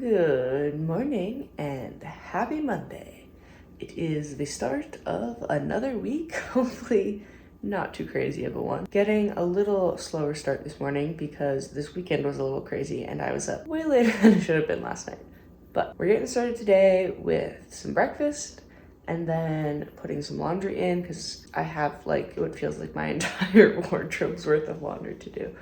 Good morning and happy Monday. It is the start of another week, hopefully not too crazy of a one. Getting a little slower start this morning because this weekend was a little crazy and I was up way later than I should have been last night. But we're getting started today with some breakfast and then putting some laundry in because I have like what feels like my entire wardrobe's worth of laundry to do.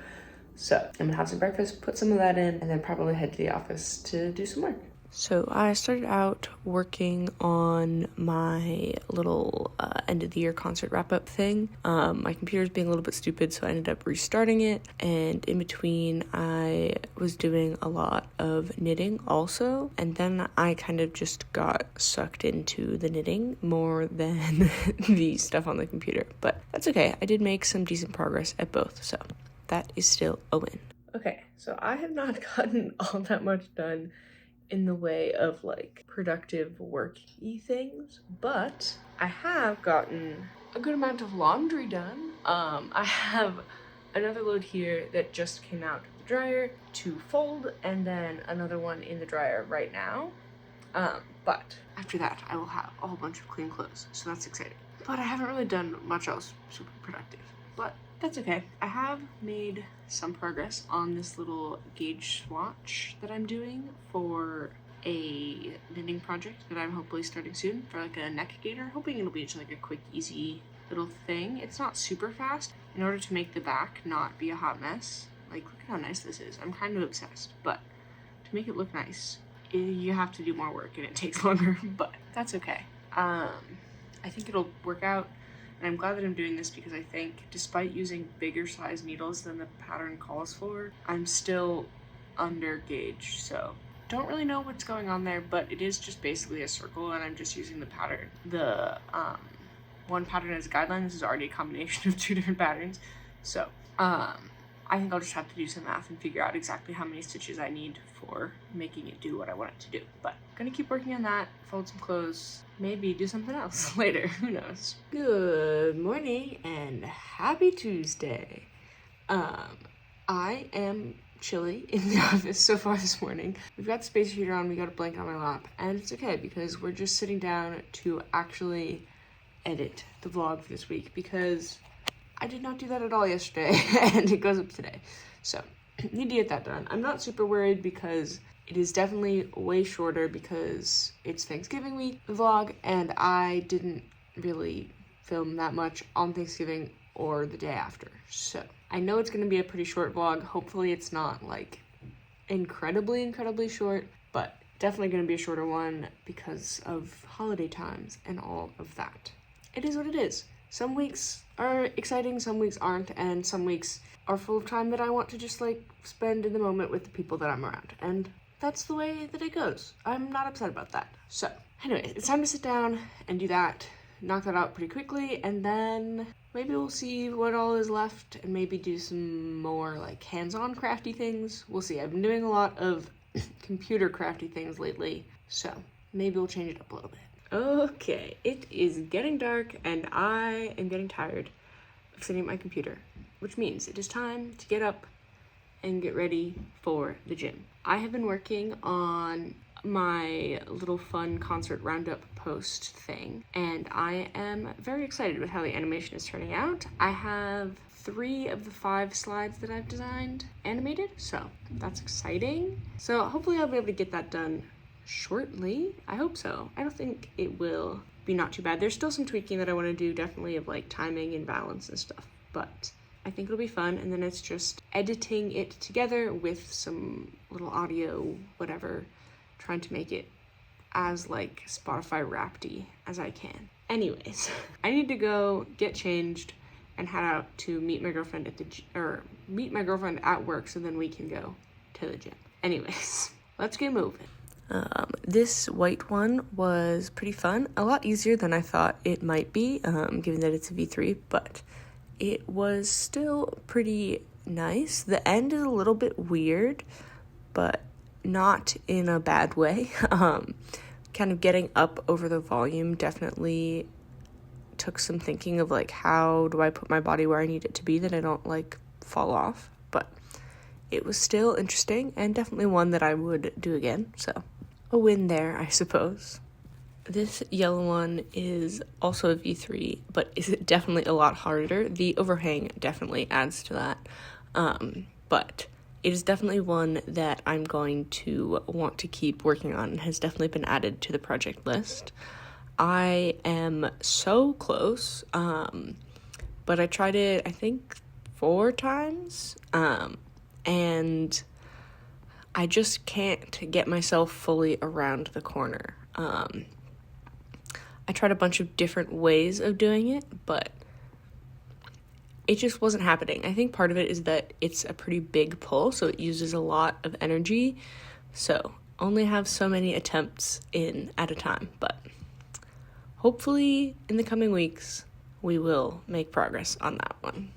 So I'm gonna have some breakfast, put some of that in, and then probably head to the office to do some work. So I started out working on my little end of the year concert wrap up thing. My computer's being a little bit stupid, so I ended up restarting it. And in between, I was doing a lot of knitting also. And then I kind of just got sucked into the knitting more than the stuff on the computer. But that's okay. I did make some decent progress at both, so that is still a win. Okay, so I have not gotten all that much done in the way of like productive worky things, but I have gotten a good amount of laundry done. I have another load here that just came out of the dryer to fold, and then another one in the dryer right now. But after that, I will have a whole bunch of clean clothes, so that's exciting. But I haven't really done much else super productive, but that's okay. I have made some progress on this little gauge swatch that I'm doing for a knitting project that I'm hopefully starting soon for like a neck gaiter. Hoping it'll be just like a quick, easy little thing. It's not super fast in order to make the back not be a hot mess. Like, look at how nice this is. I'm kind of obsessed, but to make it look nice, you have to do more work and it takes longer, but that's okay. I think it'll work out. And I'm glad that I'm doing this because I think despite using bigger size needles than the pattern calls for, I'm still under gauge. So don't really know what's going on there, but it is just basically a circle and I'm just using the pattern. The one pattern as a guideline. This is already a combination of two different patterns. So I think I'll just have to do some math and figure out exactly how many stitches I need for making it do what I want it to do. But I'm gonna keep working on that, fold some clothes, maybe do something else later, who knows. Good morning and happy Tuesday. I am chilly in the office so far this morning. We've got the space heater on, we got a blanket on my lap, and it's okay because we're just sitting down to actually edit the vlog for this week because I did not do that at all yesterday and it goes up today. So need to get that done. I'm not super worried because it is definitely way shorter because it's Thanksgiving week, the vlog, and I didn't really film that much on Thanksgiving or the day after. So I know it's going to be a pretty short vlog. Hopefully it's not like incredibly short, but definitely going to be a shorter one because of holiday times and all of that. It is what it is. Some weeks are exciting, some weeks aren't, and some weeks are full of time that I want to just like spend in the moment with the people that I'm around. And that's the way that it goes. I'm not upset about that. So anyway, it's time to sit down and do that, knock that out pretty quickly, and then maybe we'll see what all is left and maybe do some more like hands-on crafty things. We'll see. I've been doing a lot of computer crafty things lately, so maybe we'll change it up a little bit. Okay, it is getting dark and I am getting tired of sitting at my computer, which means it is time to get up and get ready for the gym. I have been working on my little fun concert roundup post thing, and I am very excited with how the animation is turning out. I have 3 of the 5 slides that I've designed animated, so that's exciting. So hopefully I'll be able to get that done shortly. I hope so. I don't think it will be not too bad. There's still some tweaking that I want to do, definitely of like timing and balance and stuff, but I think it'll be fun. And then it's just editing it together with some little audio, whatever, trying to make it as like Spotify Wrapped-y as I can. Anyways, I need to go get changed and head out to meet my girlfriend at work so then we can go to the gym. Anyways, let's get moving. This white one was pretty fun, a lot easier than I thought it might be, given that it's a V3, but it was still pretty nice. The end is a little bit weird, but not in a bad way. Kind of getting up over the volume definitely took some thinking of like, how do I put my body where I need it to be that I don't like fall off, but it was still interesting and definitely one that I would do again. So a win there, I suppose. This yellow one is also a V3, but is definitely a lot harder. The overhang definitely adds to that. But it is definitely one that I'm going to want to keep working on and has definitely been added to the project list. I am so close, but I tried it, I think, 4 times, and I just can't get myself fully around the corner. I tried a bunch of different ways of doing it, but it just wasn't happening. I think part of it is that it's a pretty big pull, so it uses a lot of energy, so only have so many attempts in at a time, but hopefully in the coming weeks we will make progress on that one.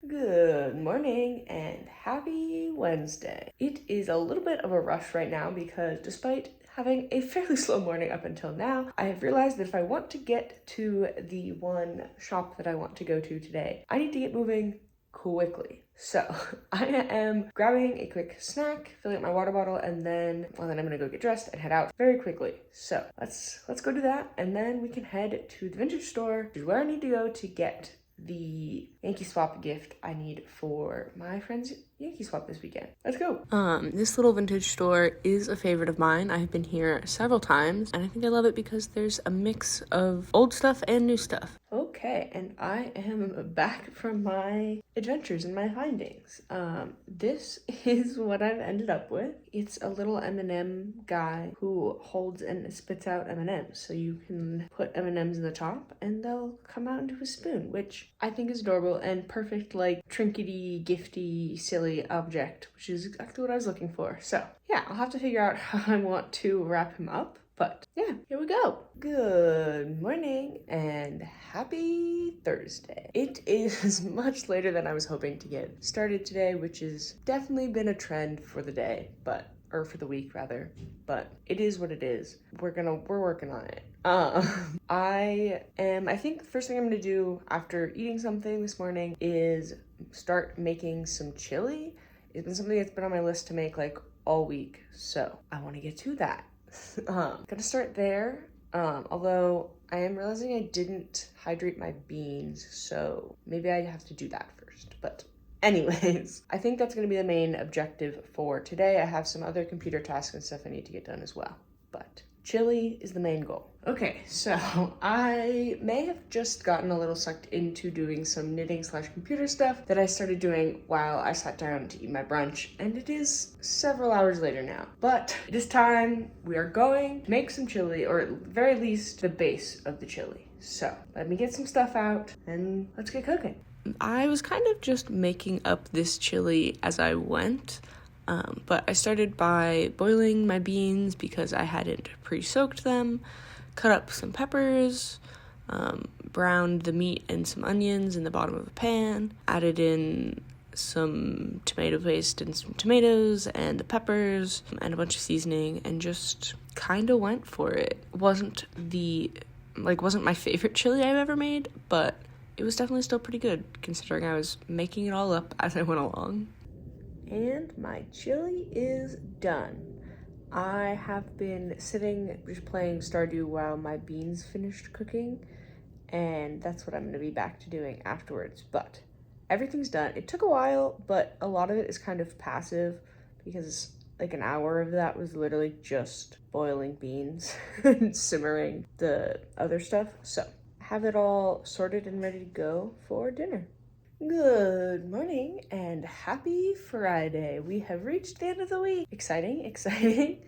Good morning and happy Wednesday. It is a little bit of a rush right now because despite having a fairly slow morning up until now, I have realized that if I want to get to the one shop that I want to go to today, I need to get moving quickly. So I am grabbing a quick snack, filling up my water bottle, and then I'm gonna go get dressed and head out very quickly. So let's go do that, and then we can head to the vintage store, which is where I need to go to get the Yankee Swap gift I need for my friend's Yankee Swap this weekend. Let's go. This little vintage store is a favorite of mine. I've been here several times, and I think I love it because there's a mix of old stuff and new stuff. Okay, and I am back from my adventures and my findings. This is what I've ended up with. It's a little M&M guy who holds and spits out M&Ms. So you can put M&Ms in the top and they'll come out into a spoon, which I think is adorable and perfect, like trinkety, gifty, silly object, which is exactly what I was looking for. So yeah, I'll have to figure out how I want to wrap him up. But yeah, here we go. Good morning and happy Thursday. It is much later than I was hoping to get started today, which has definitely been a trend for the day, or for the week rather, but it is what it is. We're working on it. I think the first thing I'm gonna do after eating something this morning is start making some chili. It's been something that's been on my list to make like all week, so I want to get to that. Gonna start there, although I am realizing I didn't hydrate my beans, so maybe I have to do that first, but anyways, I think that's gonna be the main objective for today. I have some other computer tasks and stuff I need to get done as well, but chili is the main goal. Okay, so I may have just gotten a little sucked into doing some knitting/computer stuff that I started doing while I sat down to eat my brunch, and it is several hours later now. But it is time. We are going to make some chili, or at the very least, the base of the chili. So let me get some stuff out and let's get cooking. I was kind of just making up this chili as I went. But I started by boiling my beans because I hadn't pre-soaked them, cut up some peppers, browned the meat and some onions in the bottom of a pan, added in some tomato paste and some tomatoes and the peppers and a bunch of seasoning, and just kind of went for it. Wasn't my favorite chili I've ever made, but it was definitely still pretty good considering I was making it all up as I went along. And my chili is done. I have been sitting just playing Stardew while my beans finished cooking, and that's what I'm going to be back to doing afterwards. But everything's done. It took a while, but a lot of it is kind of passive because like an hour of that was literally just boiling beans and simmering the other stuff. So I have it all sorted and ready to go for dinner. Good morning and happy Friday. We have reached the end of the week. Exciting.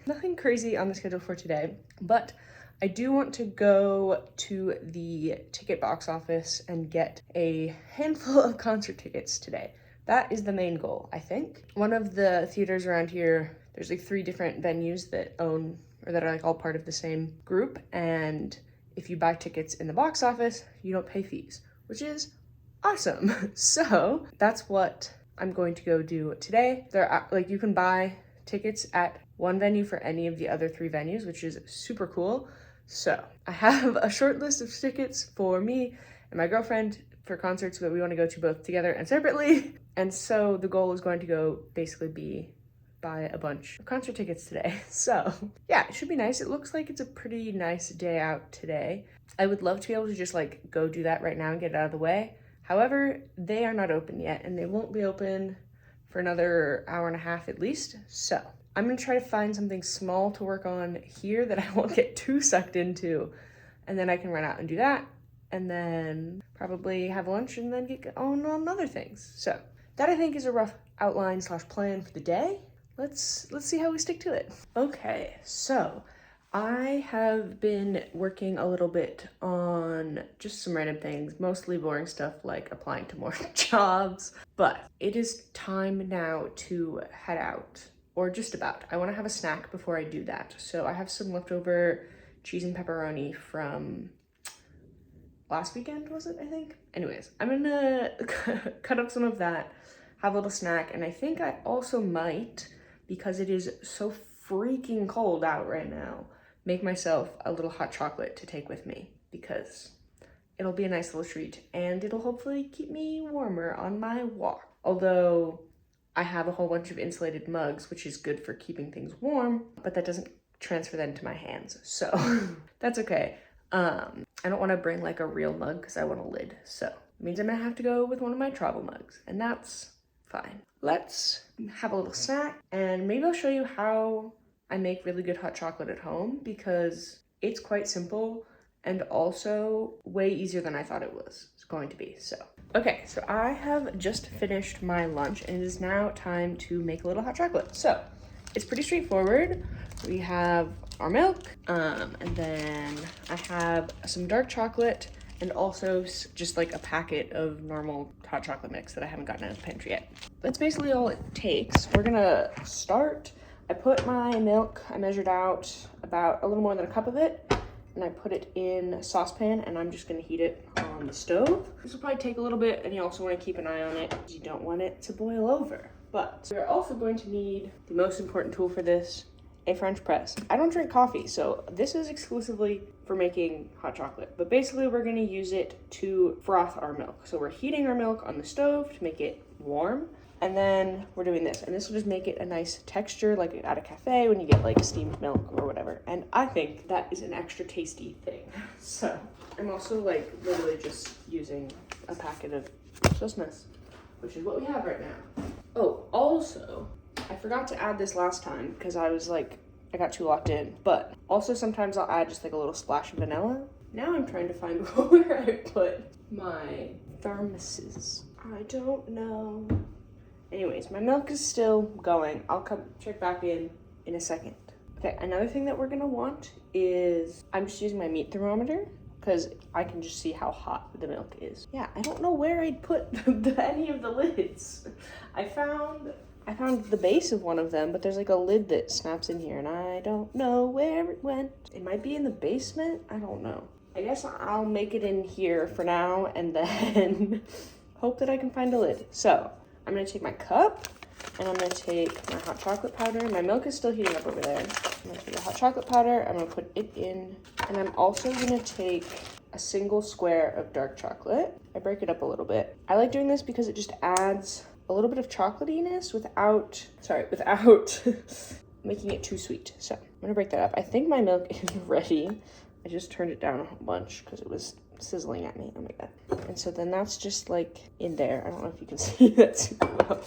Nothing crazy on the schedule for today, but I do want to go to the ticket box office and get a handful of concert tickets today. That is the main goal, I think. One of the theaters around here, there's like 3 different venues that own, or that are like all part of the same group, and if you buy tickets in the box office, you don't pay fees, which is awesome. So that's what I'm going to go do today. There are, like, you can buy tickets at one venue for any of the other 3 venues, which is super cool. So I have a short list of tickets for me and my girlfriend for concerts that we want to go to both together and separately. And so the goal is going to go basically be buy a bunch of concert tickets today. So yeah, it should be nice. It looks like it's a pretty nice day out today. I would love to be able to just like go do that right now and get it out of the way. However, they are not open yet and they won't be open for another hour and a half at least. So I'm gonna try to find something small to work on here that I won't get too sucked into, and then I can run out and do that, and then probably have lunch and then get on other things. So that I think is a rough outline / plan for the day. Let's see how we stick to it. Okay, so I have been working a little bit on just some random things, mostly boring stuff like applying to more jobs, but it is time now to head out, or just about. I want to have a snack before I do that. So I have some leftover cheese and pepperoni from last weekend, was it, I think? Anyways, I'm gonna cut up some of that, have a little snack, and I think I also might, because it is so freaking cold out right now, make myself a little hot chocolate to take with me, because it'll be a nice little treat and it'll hopefully keep me warmer on my walk. Although I have a whole bunch of insulated mugs, which is good for keeping things warm, but that doesn't transfer then to my hands. So that's okay. I don't want to bring like a real mug because I want a lid. So it means I'm gonna have to go with one of my travel mugs, and that's fine. Let's have a little snack and maybe I'll show you how I make really good hot chocolate at home, because it's quite simple and also way easier than I thought it was going to be. So, okay, so I have just finished my lunch and it is now time to make a little hot chocolate. So it's pretty straightforward. We have our milk, and then I have some dark chocolate and also just like a packet of normal hot chocolate mix that I haven't gotten out of the pantry yet. That's basically all it takes. We're gonna start. I put my milk, I measured out about a little more than a cup of it, and I put it in a saucepan, and I'm just gonna heat it on the stove. This will probably take a little bit, and you also wanna keep an eye on it because you don't want it to boil over. But we're also going to need the most important tool for this, a French press. I don't drink coffee, so this is exclusively for making hot chocolate. But basically we're gonna use it to froth our milk. So we're heating our milk on the stove to make it warm, and then we're doing this. And this will just make it a nice texture, like at a cafe when you get like steamed milk or whatever. And I think that is an extra tasty thing. So I'm also like literally just using a packet of Christmas, which is what we have right now. Oh, also, I forgot to add this last time because I was like, I got too locked in. But also sometimes I'll add just like a little splash of vanilla. Now I'm trying to find where I put my thermoses. I don't know. Anyways, my milk is still going. I'll come check back in a second. Okay, another thing that we're gonna want is, I'm just using my meat thermometer because I can just see how hot the milk is. Yeah, I don't know where I'd put any of the lids. I found the base of one of them, but there's like a lid that snaps in here and I don't know where it went. It might be in the basement, I don't know. I guess I'll make it in here for now and then hope that I can find a lid. So I'm gonna take my cup and I'm gonna take my hot chocolate powder. My milk is still heating up over there. I'm gonna take the hot chocolate powder, I'm gonna put it in, and I'm also gonna take a single square of dark chocolate. I break it up a little bit. I like doing this because it just adds a little bit of chocolatiness without making it too sweet. So I'm gonna break that up. I think my milk is ready. I just turned it down a whole bunch because it was sizzling at me. Oh my god. And so then that's just like in there. I don't know if you can see that super well.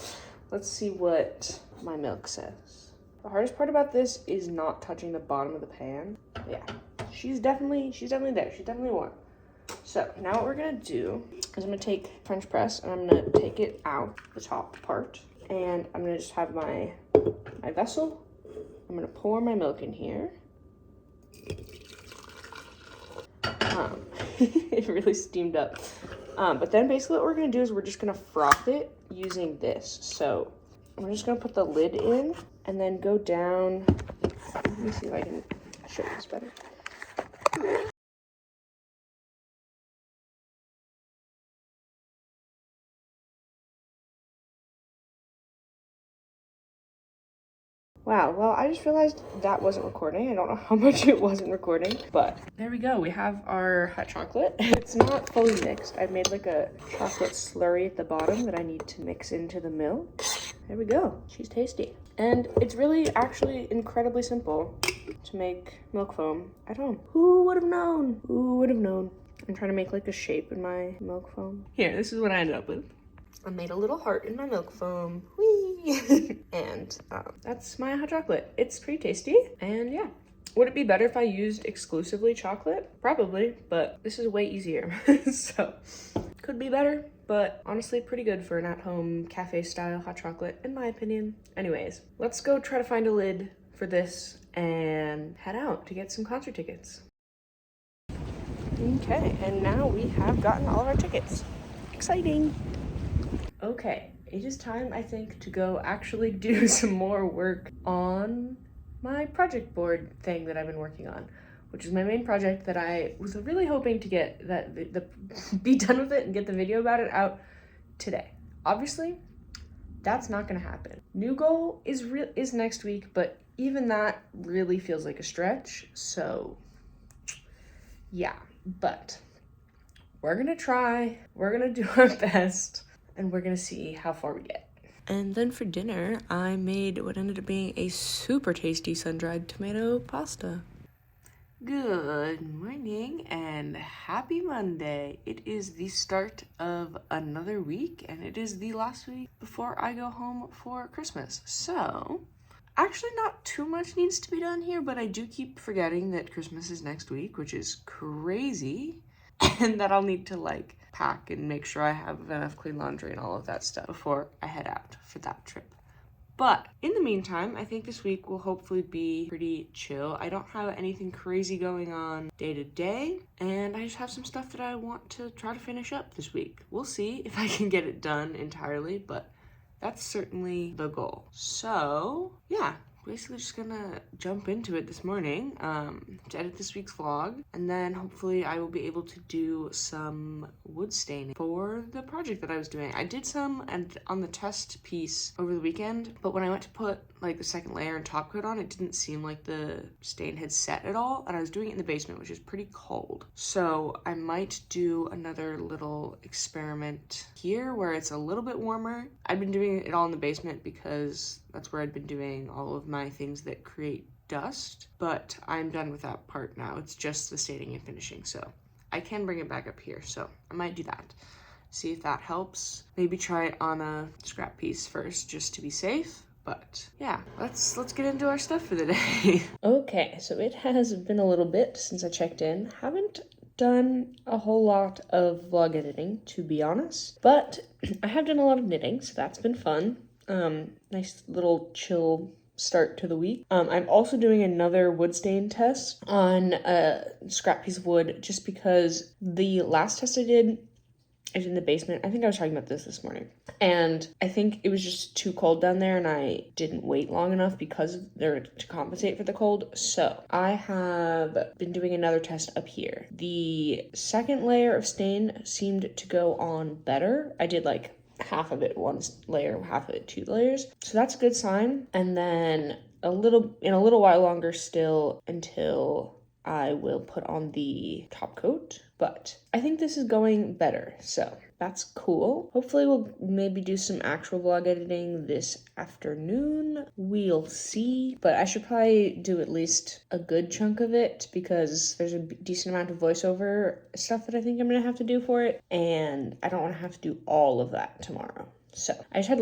Let's see what my milk says. The hardest part about this is not touching the bottom of the pan. Yeah, she's definitely there. She's definitely warm. So now what we're gonna do is I'm gonna take French press and I'm gonna take it out the top part, and I'm gonna just have my vessel. I'm gonna pour my milk in here. It really steamed up. But then basically what we're gonna do is we're just gonna froth it using this. So I'm just gonna put the lid in and then go down. Let me see if I can show you this better. Wow, well, I just realized that wasn't recording. I don't know how much it wasn't recording, but there we go. We have our hot chocolate. It's not fully mixed. I made like a chocolate slurry at the bottom that I need to mix into the milk. There we go. She's tasty. And it's really actually incredibly simple to make milk foam at home. Who would have known? Who would have known? I'm trying to make like a shape in my milk foam. Here, this is what I ended up with. I made a little heart in my milk foam. Whee! And that's my hot chocolate. It's pretty tasty. And yeah. Would it be better if I used exclusively chocolate? Probably, but this is way easier. So, could be better, but honestly pretty good for an at-home cafe-style hot chocolate, in my opinion. Anyways, let's go try to find a lid for this and head out to get some concert tickets. Okay, and now we have gotten all of our tickets. Exciting! Okay, it is time, I think, to go actually do some more work on my project board thing that I've been working on, which is my main project that I was really hoping to get be done with it and get the video about it out today. Obviously, that's not gonna happen. New goal is next week, but even that really feels like a stretch, so yeah, but we're gonna try, we're gonna do our best, and we're gonna see how far we get. And then for dinner, I made what ended up being a super tasty sun-dried tomato pasta. Good morning and happy Monday. It is the start of another week, and it is the last week before I go home for Christmas. So, actually not too much needs to be done here, but I do keep forgetting that Christmas is next week, which is crazy, and that I'll need to like pack and make sure I have enough clean laundry and all of that stuff before I head out for that trip. But in the meantime, I think this week will hopefully be pretty chill. I don't have anything crazy going on day to day, and I just have some stuff that I want to try to finish up this week. We'll see if I can get it done entirely, but that's certainly the goal. So yeah, basically just gonna jump into it this morning to edit this week's vlog, and then hopefully I will be able to do some wood staining for the project that I was doing. I did some and on the test piece over the weekend, but when I went to put like the second layer and top coat on, it didn't seem like the stain had set at all, and I was doing it in the basement, which is pretty cold. So I might do another little experiment here where it's a little bit warmer. I've been doing it all in the basement because that's where I'd been doing all of my things that create dust, but I'm done with that part now. It's just the staining and finishing, so I can bring it back up here, so I might do that. See if that helps. Maybe try it on a scrap piece first, just to be safe. But yeah, let's get into our stuff for the day. Okay, so it has been a little bit since I checked in. Haven't done a whole lot of vlog editing, to be honest, but I have done a lot of knitting, so that's been fun. Nice little chill start to the week. I'm also doing another wood stain test on a scrap piece of wood, just because the last test I did is in the basement. I think I was talking about this morning, and I think it was just too cold down there, and I didn't wait long enough because they're to compensate for the cold. So I have been doing another test up here. The second layer of stain seemed to go on better. I did like half of it one layer, half of it two layers, so that's a good sign. And then in a little while longer still until I will put on the top coat, but I think this is going better, so that's cool. Hopefully we'll maybe do some actual vlog editing this afternoon. We'll see, but I should probably do at least a good chunk of it because there's a decent amount of voiceover stuff that I think I'm gonna have to do for it, and I don't want to have to do all of that tomorrow. So I just had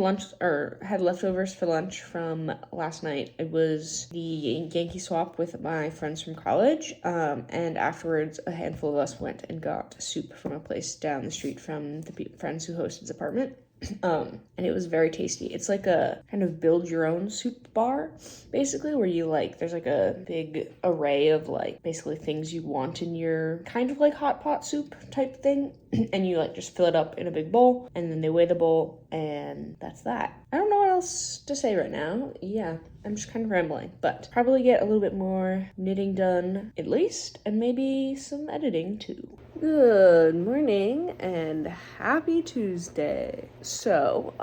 had leftovers for lunch from last night. It was the Yankee swap with my friends from college, and afterwards a handful of us went and got soup from a place down the street from the friends who hosted this apartment. And it was very tasty. It's like a kind of build your own soup bar, basically, where you like, there's like a big array of like basically things you want in your kind of like hot pot soup type thing. And you like just fill it up in a big bowl, and then they weigh the bowl, and that's that. I don't know what else to say right now. Yeah, I'm just kind of rambling, but probably get a little bit more knitting done at least, and maybe some editing too. Good morning and happy Tuesday. So,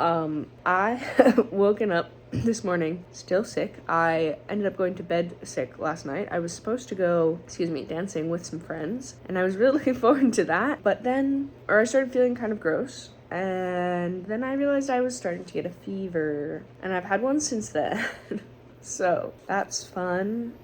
I woken up this morning still sick. I ended up going to bed sick last night. I was supposed to go, dancing with some friends, and I was really looking forward to that. But then, I started feeling kind of gross, and then I realized I was starting to get a fever, and I've had one since then. So that's fun.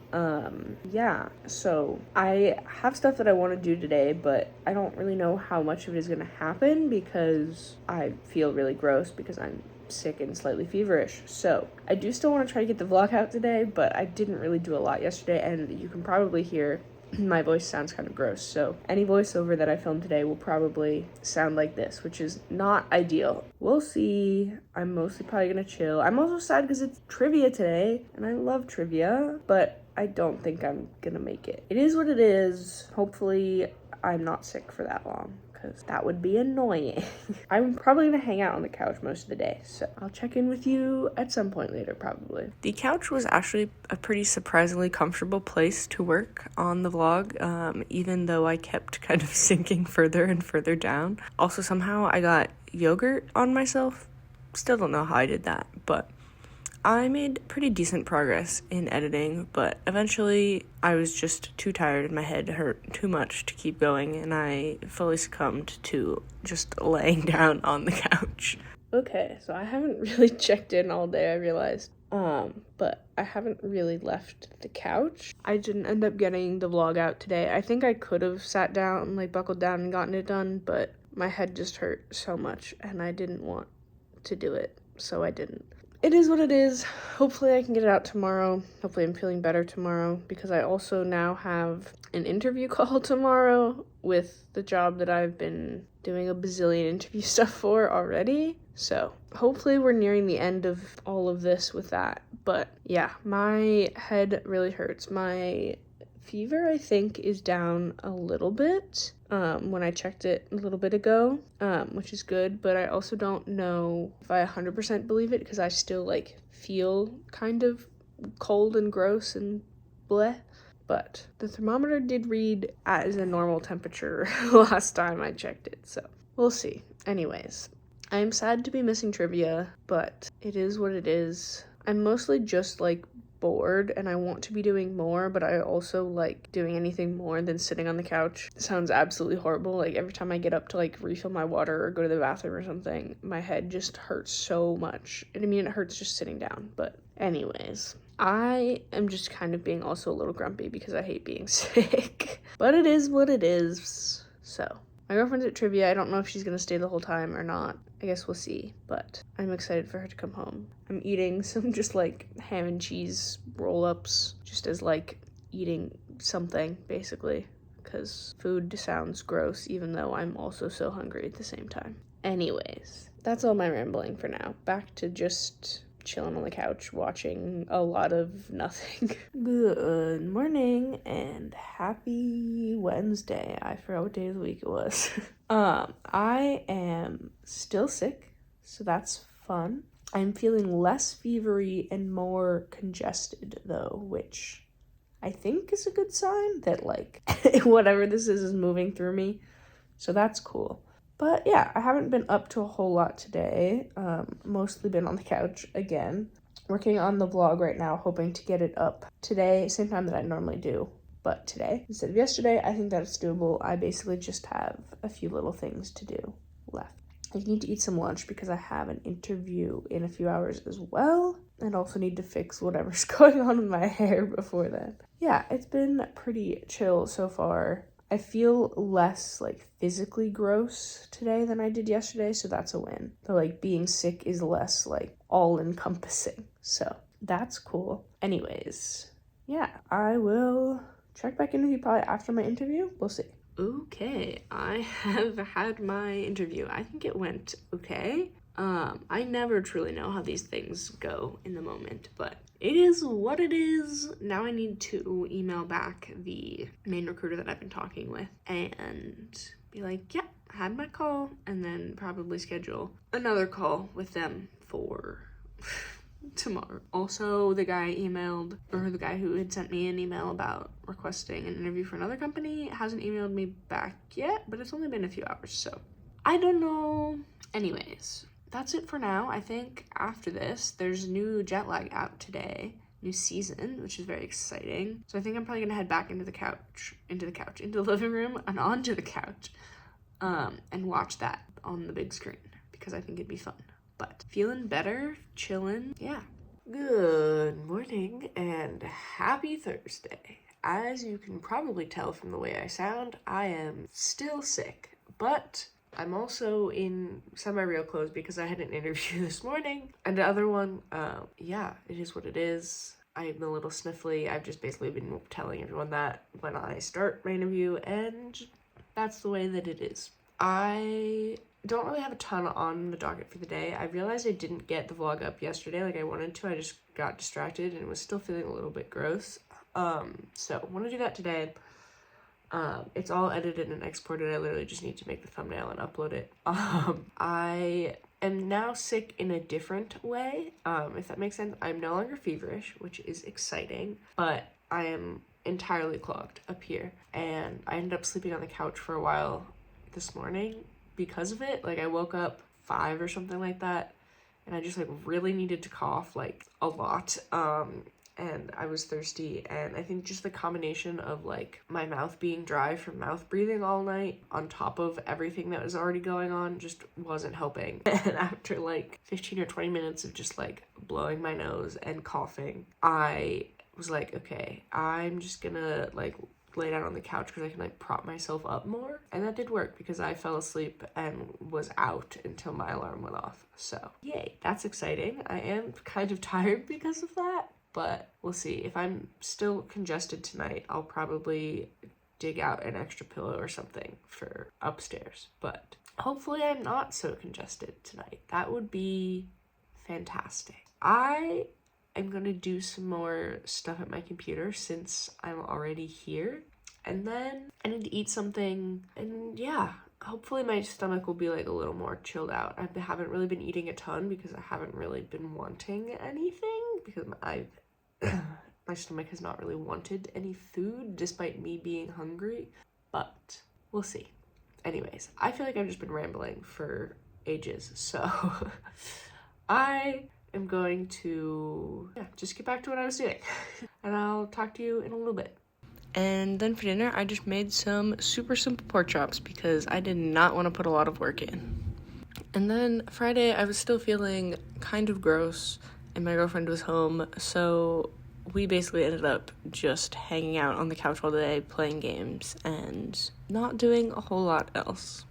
Yeah, so I have stuff that I want to do today, but I don't really know how much of it is going to happen because I feel really gross because I'm sick and slightly feverish. So I do still want to try to get the vlog out today, but I didn't really do a lot yesterday, and you can probably hear my voice sounds kind of gross, so any voiceover that I film today will probably sound like this, which is not ideal. We'll see. I'm mostly probably gonna chill. I'm also sad because it's trivia today, and I love trivia, but I don't think I'm gonna make it. It is what it is. Hopefully I'm not sick for that long, because that would be annoying. I'm probably gonna hang out on the couch most of the day, so I'll check in with you at some point later, probably. The couch was actually a pretty surprisingly comfortable place to work on the vlog, even though I kept kind of sinking further and further down. Also, somehow I got yogurt on myself. Still don't know how I did that, but I made pretty decent progress in editing, but eventually I was just too tired and my head hurt too much to keep going, and I fully succumbed to just laying down on the couch. Okay, so I haven't really checked in all day, I realized. But I haven't really left the couch. I didn't end up getting the vlog out today. I think I could have sat down, buckled down and gotten it done, but my head just hurt so much and I didn't want to do it, so I didn't. It is what it is. Hopefully I can get it out tomorrow. Hopefully I'm feeling better tomorrow, because I also now have an interview call tomorrow with the job that I've been doing a bazillion interview stuff for already. So hopefully we're nearing the end of all of this with that. But yeah, my head really hurts. My fever, I think, is down a little bit when I checked it a little bit ago, which is good, but I also don't know if I 100% believe it, because I still feel kind of cold and gross and bleh. But the thermometer did read as a normal temperature last time I checked it, so we'll see. Anyways, I'm sad to be missing trivia, but it is what it is. I'm mostly just bored and I want to be doing more, but I also like doing anything more than sitting on the couch. It sounds absolutely horrible. Every time I get up to refill my water or go to the bathroom or something, my head just hurts so much. I mean, it hurts just sitting down, but anyways. I am just kind of being also a little grumpy because I hate being sick. But it is what it is. So, my girlfriend's at trivia. I don't know if she's gonna stay the whole time or not. I guess we'll see, but I'm excited for her to come home. I'm eating some just ham and cheese roll-ups, just as eating something, basically, because food sounds gross, even though I'm also so hungry at the same time. Anyways, that's all my rambling for now. Back to just chilling on the couch watching a lot of nothing. Good morning and happy Wednesday. I forgot what day of the week it was. I am still sick, so that's fun. I'm feeling less fevery and more congested though, which I think is a good sign that whatever this is moving through me. So that's cool. But yeah, I haven't been up to a whole lot today. Mostly been on the couch again. Working on the vlog right now, hoping to get it up today, same time that I normally do. But today, instead of yesterday, I think that it's doable. I basically just have a few little things to do left. I need to eat some lunch because I have an interview in a few hours as well. And also need to fix whatever's going on with my hair before then. Yeah, it's been pretty chill so far. I feel less physically gross today than I did yesterday, so that's a win. The being sick is less all encompassing, so that's cool. Anyways, yeah, I will check back in with you probably after my interview. We'll see. Okay, I have had my interview. I think it went okay. I never truly know how these things go in the moment, but it is what it is. Now I need to email back the main recruiter that I've been talking with and be like, yeah, had my call, and then probably schedule another call with them for tomorrow. Also, the guy who had sent me an email about requesting an interview for another company hasn't emailed me back yet, but it's only been a few hours, so I don't know. Anyways, that's it for now. I think after this, there's new jet lag out today, new season, which is very exciting. So I think I'm probably gonna head back into the living room and onto the couch, and watch that on the big screen because I think it'd be fun. But feeling better, chilling, yeah. Good morning and happy Thursday. As you can probably tell from the way I sound, I am still sick, but I'm also in semi-real clothes because I had an interview this morning. And the other one, yeah, it is what it is. I'm a little sniffly. I've just basically been telling everyone that when I start my interview, and that's the way that it is. I don't really have a ton on the docket for the day. I realized I didn't get the vlog up yesterday like I wanted to. I just got distracted and was still feeling a little bit gross. So I want to do that today. It's all edited and exported. I literally just need to make the thumbnail and upload it. I am now sick in a different way, if that makes sense. I'm no longer feverish, which is exciting, but I am entirely clogged up here. And I ended up sleeping on the couch for a while this morning because of it. Like I woke up 5 or something like that, and I just like really needed to cough like a lot. And I was thirsty, and I think just the combination of like my mouth being dry from mouth breathing all night on top of everything that was already going on just wasn't helping. And after like 15 or 20 minutes of just like blowing my nose and coughing, I was like, okay, I'm just gonna like lay down on the couch because I can like prop myself up more. And that did work because I fell asleep and was out until my alarm went off. So yay, that's exciting. I am kind of tired because of that, but we'll see. If I'm still congested tonight, I'll probably dig out an extra pillow or something for upstairs. But hopefully I'm not so congested tonight. That would be fantastic. I am going to do some more stuff at my computer since I'm already here. And then I need to eat something. And yeah, hopefully my stomach will be like a little more chilled out. I haven't really been eating a ton because I haven't really been wanting anything because my stomach has not really wanted any food despite me being hungry, but we'll see. Anyways, I feel like I've just been rambling for ages, so I am going to just get back to what I was doing and I'll talk to you in a little bit. And then for dinner, I just made some super simple pork chops because I did not want to put a lot of work in. And then Friday, I was still feeling kind of gross and my girlfriend was home, so we basically ended up just hanging out on the couch all day, playing games, and not doing a whole lot else.